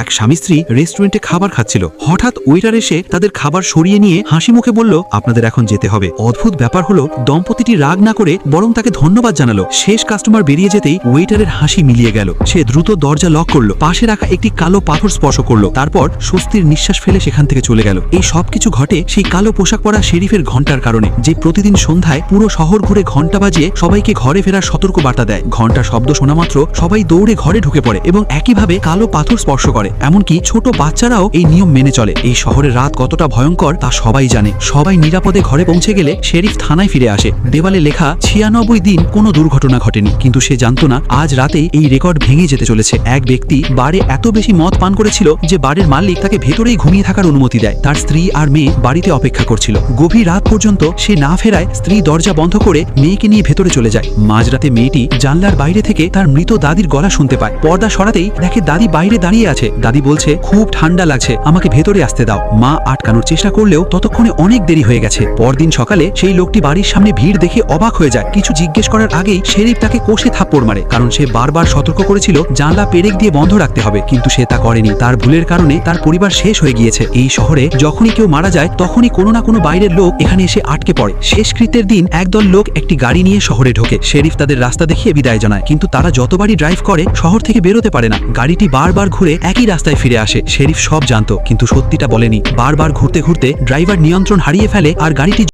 এক স্বামী স্ত্রী রেস্টুরেন্টে খাবার খাচ্ছিল। হঠাৎ ওয়েটার এসে তাদের খাবার সরিয়ে নিয়ে হাসি মুখে বলল, আপনাদের এখন যেতে হবে। অদ্ভুত ব্যাপার হলো, দম্পতিটি রাগ না করে বরং তাকে ধন্যবাদ জানালো। শেষ কাস্টমার বেরিয়ে যেতেই ওয়েটারের হাসি মিলিয়ে গেল। সে দ্রুত দরজা লক করলো, পাশে রাখা একটি কালো পাথর স্পর্শ করলো, তারপর স্বস্তির নিঃশ্বাস ফেলে সেখান থেকে চলে গেল। এই সবকিছু ঘটে সেই কালো পোশাক পরা শেরিফের ঘন্টার কারণে, যে প্রতিদিন সন্ধ্যায় পুরো শহর ঘুরে ঘন্টা বাজিয়ে সবাইকে ঘরে ফেরার সতর্ক বার্তা দেয়। ঘন্টার শব্দ শোনা মাত্র সবাই দৌড়ে ঘরে ঢুকে পড়ে এবং একইভাবে কালো পাথর স্পর্শ করে। এমনকি ছোট বাচ্চারাও এই নিয়ম মেনে চলে। এই শহরের রাত কতটা ভয়ঙ্কর তা সবাই জানে। সবাই নিরাপদে ঘরে পৌঁছে গেলে শেরিফ থানায় ফিরে আসে। দেওয়ালে লেখা 96 দিন কোনো দুর্ঘটনা ঘটেনি, কিন্তু সে জানতো না আজ রাতেই এই রেকর্ড ভেঙে যেতে চলেছে। এক ব্যক্তি বারে এত বেশি মদ পান করেছিল যে বারের মালিক তাকে ভেতরেই ঘুমিয়ে থাকার অনুমতি দেয়। তার স্ত্রী আর মেয়ে বাড়িতে অপেক্ষা করছিল। গভীর রাত পর্যন্ত সে না ফেরায় স্ত্রী দরজা বন্ধ করে মেয়েকে নিয়ে ভেতরে চলে যায়। মাঝরাতে মেয়েটি জানলার বাইরে থেকে তার মৃত দাদির গলা শুনতে পায়। পর্দা সরাতেই দেখে দাদি বাইরে দাঁড়িয়ে আছে। দাদি বলছে, খুব ঠান্ডা লাগছে, আমাকে ভেতরে আসতে দাও। মা আটকানোর চেষ্টা করলেও ততক্ষণে অনেক দেরি হয়ে গেছে। পরদিন সকালে সেই লোকটি বাড়ির সামনে ভিড় দেখে অবাক হয়ে যায়। কিছু জিজ্ঞেস করার আগেই শেরিফ তাকে কষে থাপ্পড় মারে, কারণ সে বারবার সতর্ক করেছিল জানলা পেরেক দিয়ে বন্ধ রাখতে হবে, কিন্তু সে তা করেনি। তার ভুলের কারণে তার পরিবার শেষ হয়ে গিয়েছে। এই শহরে যখনই কেউ মারা যায় তখনই কোনো না কোনো বাইরের লোক এখানে এসে আটকে পড়ে। শেষকৃত্যের দিন একদল লোক একটি গাড়ি নিয়ে শহরে ঢোকে। শেরিফ তাদের রাস্তা দেখিয়ে বিদায় জানায়, কিন্তু তারা যতবারই ড্রাইভ করে শহর থেকে বেরোতে পারে না। গাড়িটি বারবার ঘুরে একই রাস্তায় ফিরে আসে। শেরিফ সব জানতো, কিন্তু সত্যিটা বলেনি। বারবার ঘুরতে ঘুরতে ড্রাইভার নিয়ন্ত্রণ হারিয়ে ফেলে আর গাড়িটি